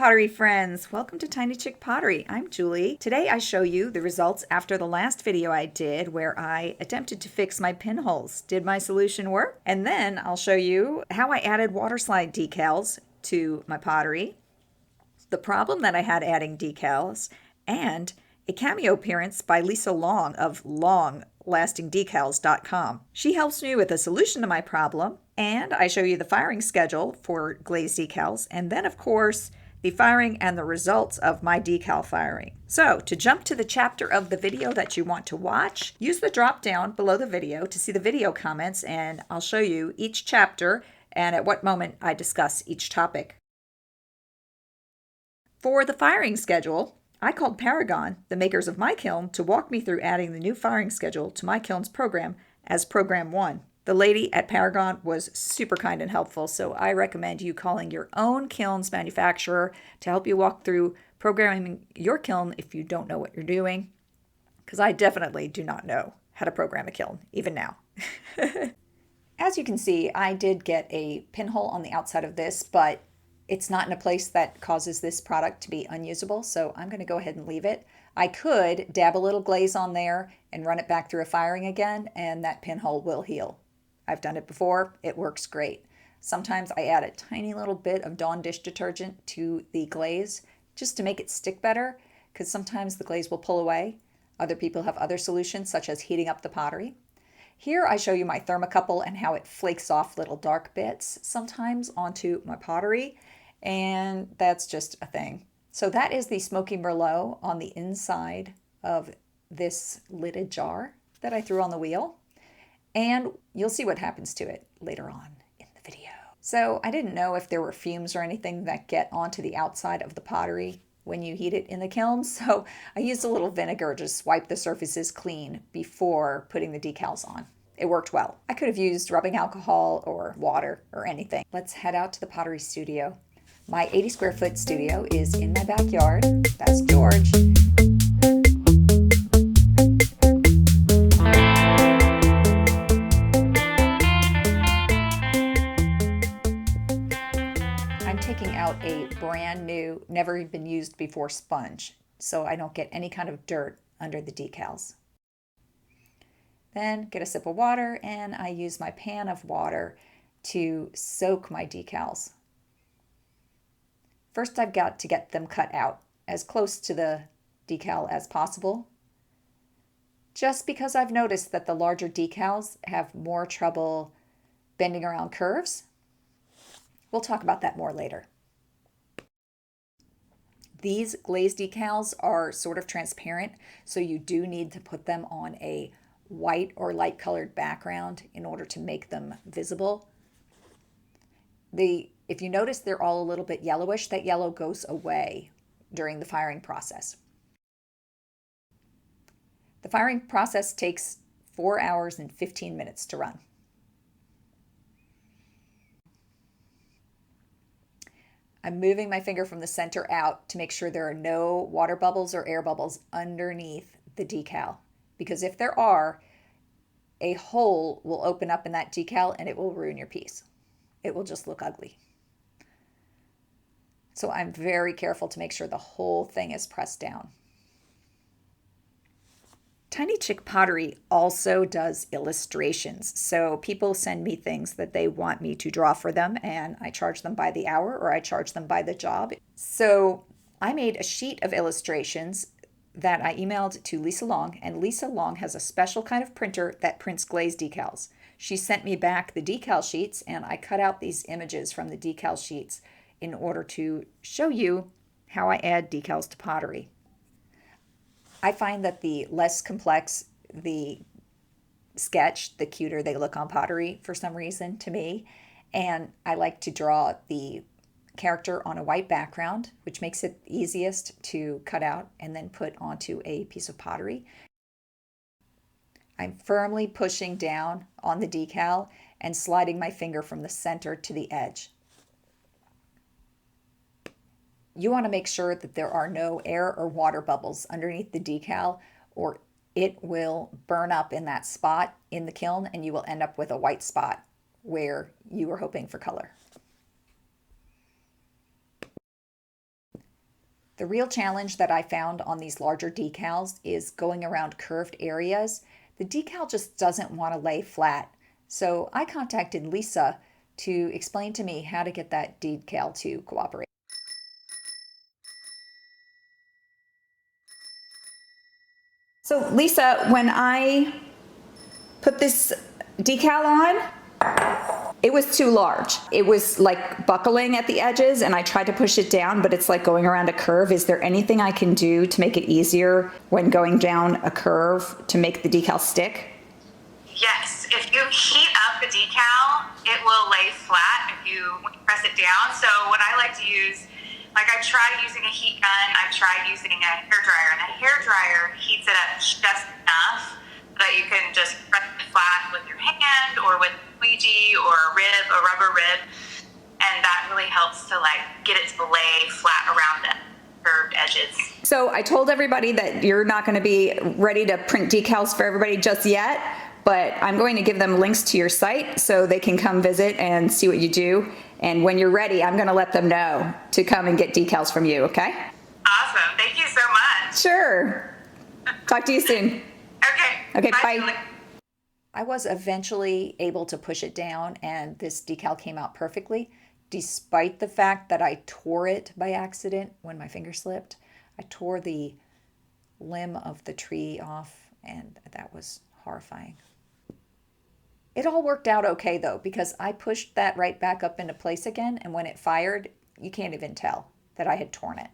pottery friends! Welcome to Tiny Chick Pottery. I'm Julie. Today I show you the results after the last video I did where I attempted to fix my pinholes. Did my solution work? And then I'll show you how I added water slide decals to my pottery, the problem that I had adding decals, and a cameo appearance by Lisa Long of longlastingdecals.com. She helps me with a solution to my problem, and I show you the firing schedule for Glaze Decals, and then of course the firing and the results of my decal firing. So to jump to the chapter of the video that you want to watch, use the drop down below the video to see the video comments, and I'll show you each chapter and at what moment I discuss each topic. For the firing schedule, I called Paragon, the makers of my kiln, to walk me through adding the new firing schedule to my kiln's program as Program 1. The lady at Paragon was super kind and helpful, so I recommend you calling your own kiln's manufacturer to help you walk through programming your kiln if you don't know what you're doing, because I definitely do not know how to program a kiln, even now. As you can see, I did get a pinhole on the outside of this, but it's not in a place that causes this product to be unusable, so I'm going to go ahead and leave it. I could dab a little glaze on there and run it back through a firing again, and that pinhole will heal. I've done it before. It works great. Sometimes I add a tiny little bit of Dawn dish detergent to the glaze just to make it stick better, because sometimes the glaze will pull away. Other people have other solutions, such as heating up the pottery. Here I show you my thermocouple and how it flakes off little dark bits sometimes onto my pottery, and that's just a thing. So that is the Smokey Merlot on the inside of this lidded jar that I threw on the wheel. And you'll see what happens to it later on in the video. So I didn't know if there were fumes or anything that get onto the outside of the pottery when you heat it in the kiln. So I used a little vinegar to swipe the surfaces clean before putting the decals on. It worked well. I could have used rubbing alcohol or water or anything. Let's head out to the pottery studio. My 80 square foot studio is in my backyard. That's George. I'm taking out a brand new, never been used before sponge, so I don't get any kind of dirt under the decals. Then get a sip of water, and I use my pan of water to soak my decals. First, I've got to get them cut out as close to the decal as possible, just because I've noticed that the larger decals have more trouble bending around curves. We'll talk about that more later. These glaze decals are sort of transparent, so you do need to put them on a white or light colored background in order to make them visible. If you notice they're all a little bit yellowish, that yellow goes away during the firing process. The firing process takes 4 hours and 15 minutes to run. I'm moving my finger from the center out to make sure there are no water bubbles or air bubbles underneath the decal, because if there are, a hole will open up in that decal and it will ruin your piece. It will just look ugly. So I'm very careful to make sure the whole thing is pressed down. Tiny Chick Pottery also does illustrations. So people send me things that they want me to draw for them, and I charge them by the hour or I charge them by the job. So I made a sheet of illustrations that I emailed to Lisa Long, and Lisa Long has a special kind of printer that prints glaze decals. She sent me back the decal sheets, and I cut out these images from the decal sheets in order to show you how I add decals to pottery. I find that the less complex the sketch, the cuter they look on pottery for some reason to me. And I like to draw the character on a white background, which makes it easiest to cut out and then put onto a piece of pottery. I'm firmly pushing down on the decal and sliding my finger from the center to the edge. You want to make sure that there are no air or water bubbles underneath the decal, or it will burn up in that spot in the kiln and you will end up with a white spot where you were hoping for color. The real challenge that I found on these larger decals is going around curved areas. The decal just doesn't want to lay flat. So I contacted Lisa to explain to me how to get that decal to cooperate. So Lisa, when I put this decal on, it was too large. It was like buckling at the edges, and I tried to push it down, but it's like going around a curve. Is there anything I can do to make it easier when going down a curve to make the decal stick? Yes, if you heat up the decal, it will lay flat when you press it down. So what I like to use, like I've tried using a heat gun, I've tried using a hairdryer, and a hairdryer heats it up just enough that you can just press it flat with your hand or with a squeegee or a rubber rib, and that really helps to like get it to lay flat around the curved edges. So I told everybody that you're not going to be ready to print decals for everybody just yet, but I'm going to give them links to your site so they can come visit and see what you do. And when you're ready, I'm going to let them know to come and get decals from you, okay? Awesome. Thank you so much. Sure. Talk to you soon. Okay. Okay, bye. I was eventually able to push it down, and this decal came out perfectly, despite the fact that I tore it by accident when my finger slipped. I tore the limb of the tree off, and that was horrifying. It all worked out okay, though, because I pushed that right back up into place again, and when it fired, you can't even tell that I had torn it.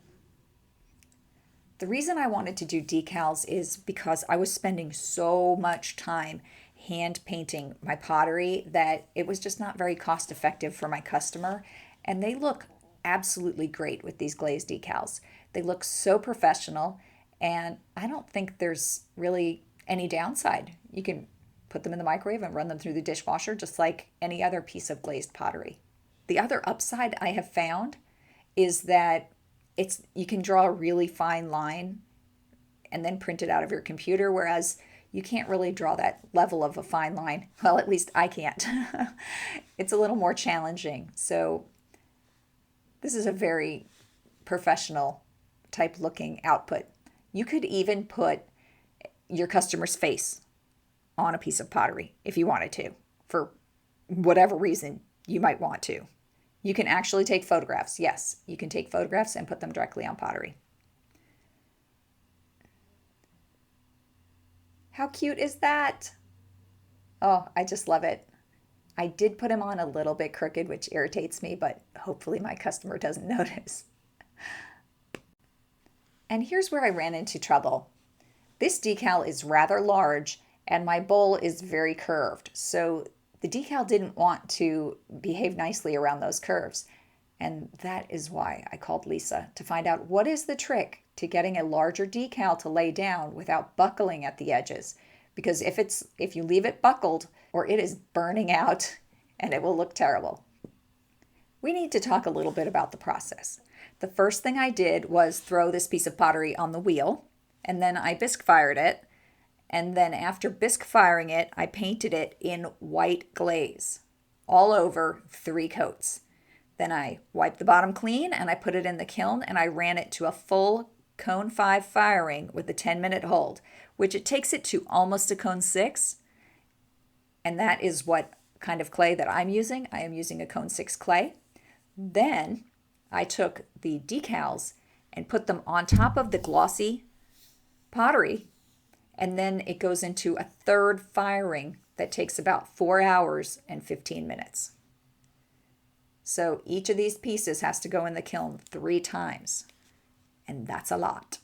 The reason I wanted to do decals is because I was spending so much time hand painting my pottery that it was just not very cost effective for my customer, and they look absolutely great with these glazed decals. They look so professional, and I don't think there's really any downside. You can put them in the microwave and run them through the dishwasher just like any other piece of glazed pottery. The other upside I have found is that you can draw a really fine line and then print it out of your computer, whereas you can't really draw that level of a fine line. Well, at least I can't. It's a little more challenging. So this is a very professional type looking output. You could even put your customer's face on a piece of pottery if you wanted to, for whatever reason you might want to. You can actually take photographs. Yes, you can take photographs and put them directly on pottery. How cute is that? Oh, I just love it. I did put him on a little bit crooked, which irritates me, but hopefully my customer doesn't notice. And here's where I ran into trouble. This decal is rather large and my bowl is very curved. So the decal didn't want to behave nicely around those curves. And that is why I called Lisa to find out what is the trick to getting a larger decal to lay down without buckling at the edges. Because if you leave it buckled, or it is burning out and it will look terrible. We need to talk a little bit about the process. The first thing I did was throw this piece of pottery on the wheel, and then I bisque fired it. And then after bisque firing it, I painted it in white glaze all over 3 coats. Then I wiped the bottom clean and I put it in the kiln and I ran it to a full cone 5 firing with a 10-minute hold, which it takes it to almost a cone 6. And that is what kind of clay that I'm using. I am using a cone 6 clay. Then I took the decals and put them on top of the glossy pottery, and then it goes into a 3rd firing that takes about 4 hours and 15 minutes. So each of these pieces has to go in the kiln 3 times, and that's a lot.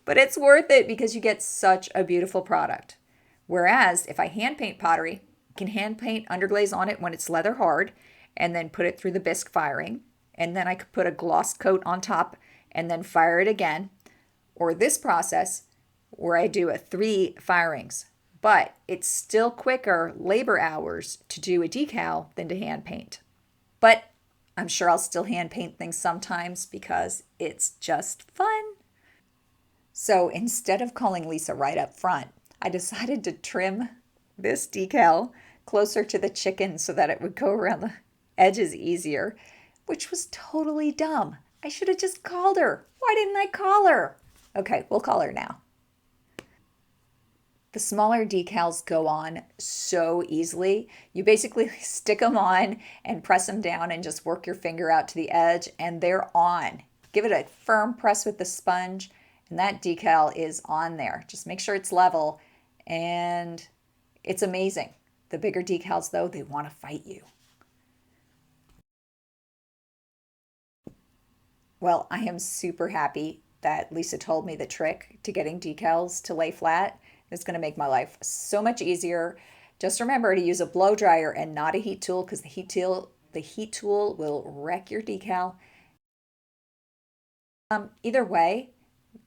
But it's worth it because you get such a beautiful product. Whereas if I hand paint pottery, I can hand paint underglaze on it when it's leather hard, and then put it through the bisque firing, and then I could put a gloss coat on top and then fire it again. Or this process where I do a 3 firings, but it's still quicker labor hours to do a decal than to hand paint. But I'm sure I'll still hand paint things sometimes because it's just fun. So instead of calling Lisa right up front, I decided to trim this decal closer to the chicken so that it would go around the edges easier, which was totally dumb. I should have just called her. Why didn't I call her? Okay, we'll call her now. The smaller decals go on so easily. You basically stick them on and press them down and just work your finger out to the edge and they're on. Give it a firm press with the sponge and that decal is on there. Just make sure it's level and it's amazing. The bigger decals though, they want to fight you. Well, I am super happy that Lisa told me the trick to getting decals to lay flat. It's going to make my life so much easier. Just remember to use a blow dryer and not a heat tool because the heat tool will wreck your decal. Either way,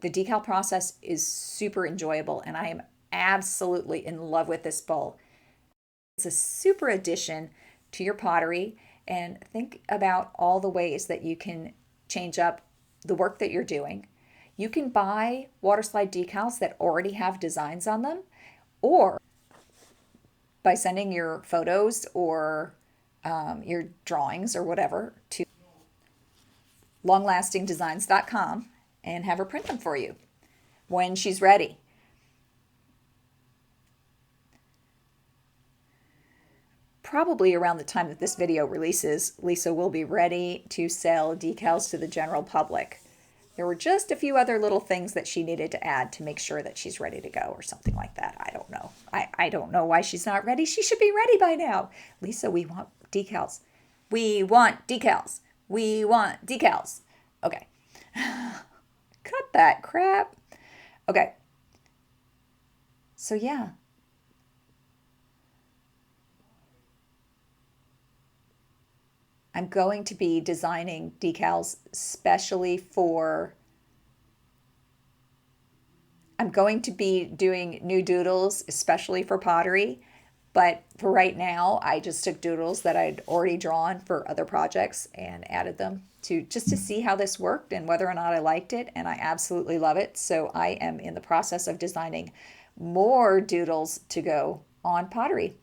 the decal process is super enjoyable and I am absolutely in love with this bowl. It's a super addition to your pottery and think about all the ways that you can change up the work that you're doing. You can buy water slide decals that already have designs on them, or by sending your photos or your drawings or whatever to longlastingdesigns.com and have her print them for you when she's ready. Probably around the time that this video releases, Lisa will be ready to sell decals to the general public. There were just a few other little things that she needed to add to make sure that she's ready to go or something like that. I don't know. I don't know why she's not ready. She should be ready by now. Lisa, we want decals. We want decals. We want decals. Okay. Cut that crap. Okay. So yeah. I'm going to be designing decals specially for, I'm going to be doing new doodles especially for pottery, but for right now I just took doodles that I'd already drawn for other projects and added them to just to see how this worked and whether or not I liked it, and I absolutely love it. So I am in the process of designing more doodles to go on pottery.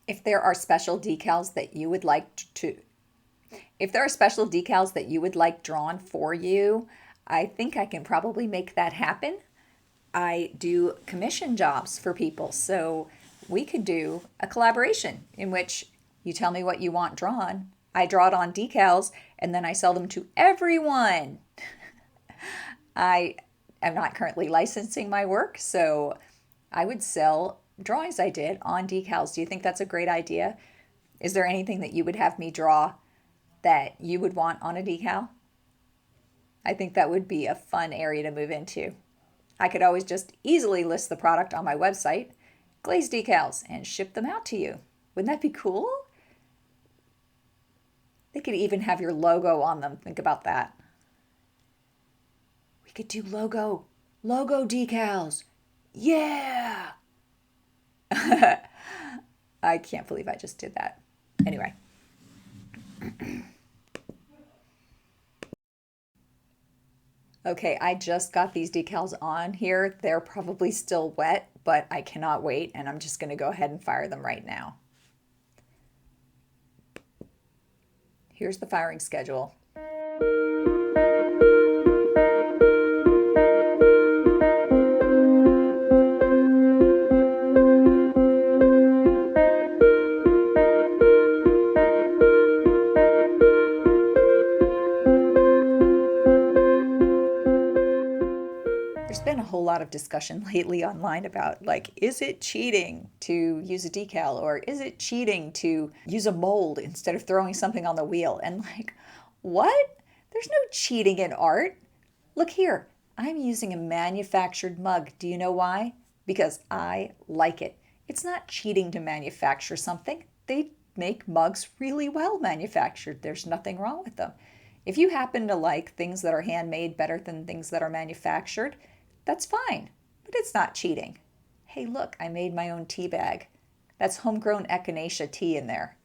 If there are special decals that you would like drawn for you, I think I can probably make that happen. I do commission jobs for people, so we could do a collaboration in which you tell me what you want drawn, I draw it on decals, and then I sell them to everyone. I am not currently licensing my work, so I would sell drawings I did on decals. Do you think that's a great idea? Is there anything that you would have me draw that you would want on a decal? I think that would be a fun area to move into. I could always just easily list the product on my website, Glaze Decals, and ship them out to you. Wouldn't that be cool? They could even have your logo on them. Think about that. We could do logo decals. Yeah! I can't believe I just did that. Anyway. Okay, I just got these decals on here. They're probably still wet, but I cannot wait, and I'm just going to go ahead and fire them right now. Here's the firing schedule. There's been a whole lot of discussion lately online about, like, is it cheating to use a decal, or is it cheating to use a mold instead of throwing something on the wheel? And like, what? There's no cheating in art. Look here, I'm using a manufactured mug. Do you know why? Because I like it. It's not cheating to manufacture something. They make mugs really well manufactured. There's nothing wrong with them. If you happen to like things that are handmade better than things that are manufactured, that's fine, but it's not cheating. Hey, look, I made my own tea bag. That's homegrown echinacea tea in there.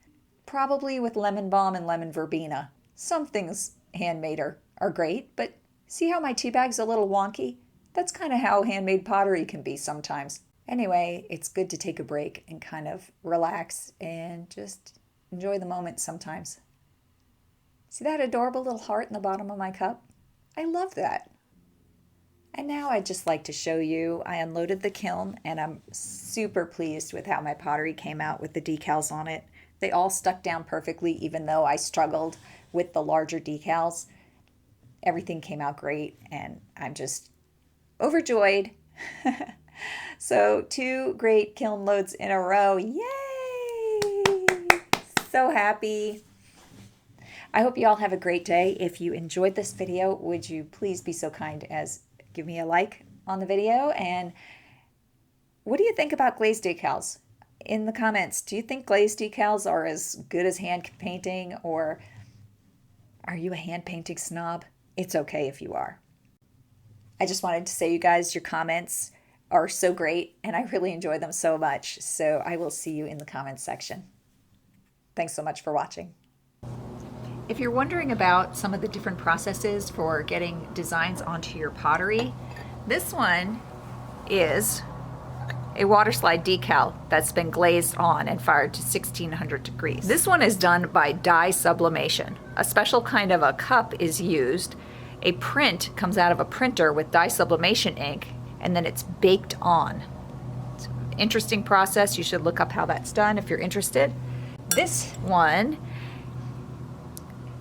Probably with lemon balm and lemon verbena. Some things handmade are great, but see how my tea bag's a little wonky? That's kind of how handmade pottery can be sometimes. Anyway, it's good to take a break and kind of relax and just enjoy the moment sometimes. See that adorable little heart in the bottom of my cup? I love that. And now I'd just like to show you, I unloaded the kiln and I'm super pleased with how my pottery came out with the decals on it. They all stuck down perfectly, even though I struggled with the larger decals. Everything came out great and I'm just overjoyed. So 2 great kiln loads in a row. Yay! So happy. I hope you all have a great day. If you enjoyed this video, would you please be so kind as give me a like on the video? And what do you think about glaze decals? In the comments, do you think glaze decals are as good as hand painting, or are you a hand painting snob? It's okay if you are. I just wanted to say, you guys, your comments are so great and I really enjoy them so much. So I will see you in the comments section. Thanks so much for watching. If you're wondering about some of the different processes for getting designs onto your pottery, this one is a water slide decal that's been glazed on and fired to 1600 degrees. This one is done by dye sublimation. A special kind of a cup is used. A print comes out of a printer with dye sublimation ink, and then it's baked on. It's an interesting process. You should look up how that's done if you're interested. This one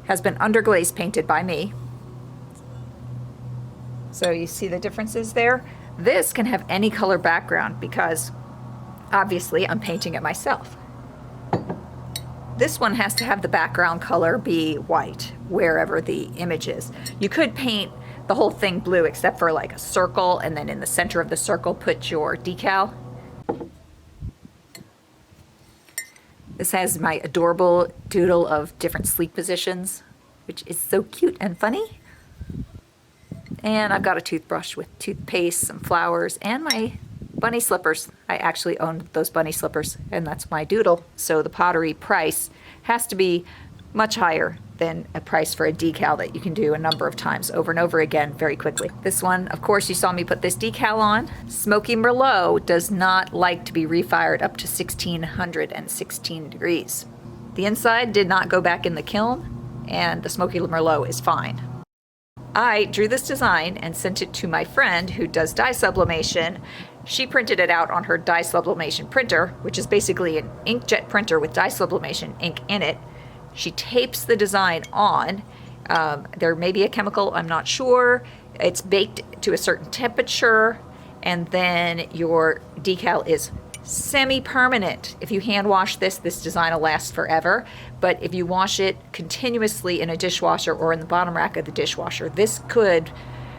has been underglaze painted by me. So you see the differences there? This can have any color background because obviously I'm painting it myself. This one has to have the background color be white wherever the image is. You could paint the whole thing blue except for like a circle, and then in the center of the circle put your decal. This has my adorable doodle of different sleep positions, which is so cute and funny. And I've got a toothbrush with toothpaste, some flowers, and my bunny slippers. I actually own those bunny slippers, and that's my doodle. So the pottery price has to be much higher than a price for a decal that you can do a number of times over and over again very quickly. This one, of course, you saw me put this decal on. Smokey Merlot does not like to be refired up to 1616 degrees. The inside did not go back in the kiln, and the Smokey Merlot is fine. I drew this design and sent it to my friend who does dye sublimation. She printed it out on her dye sublimation printer, which is basically an inkjet printer with dye sublimation ink in it. She tapes the design on. There may be a chemical, I'm not sure. It's baked to a certain temperature, and then your decal is semi-permanent. If you hand wash this design will last forever. But if you wash it continuously in a dishwasher or in the bottom rack of the dishwasher, this could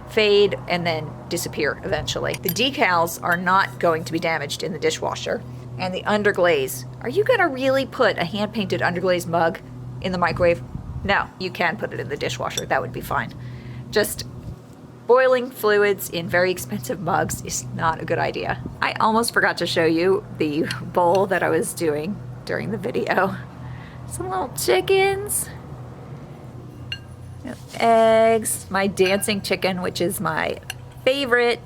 fade and then disappear eventually. The decals are not going to be damaged in the dishwasher. And the underglaze, are you gonna really put a hand-painted underglaze mug in the microwave? No, you can put it in the dishwasher, that would be fine. Just boiling fluids in very expensive mugs is not a good idea. I almost forgot to show you the bowl that I was doing during the video. Some little chickens, eggs, my dancing chicken, which is my favorite.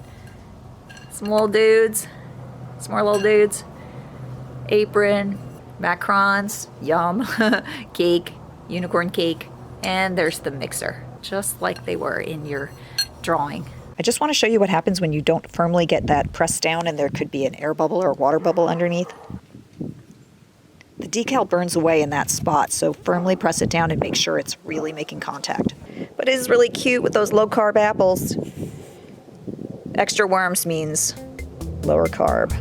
Some little dudes, some more little dudes. Apron, macarons, yum, cake, unicorn cake, and there's the mixer, just like they were in your drawing. I just want to show you what happens when you don't firmly get that pressed down and there could be an air bubble or a water bubble underneath. The decal burns away in that spot, so firmly press it down and make sure it's really making contact. But it is really cute with those low-carb apples. Extra worms means lower carb.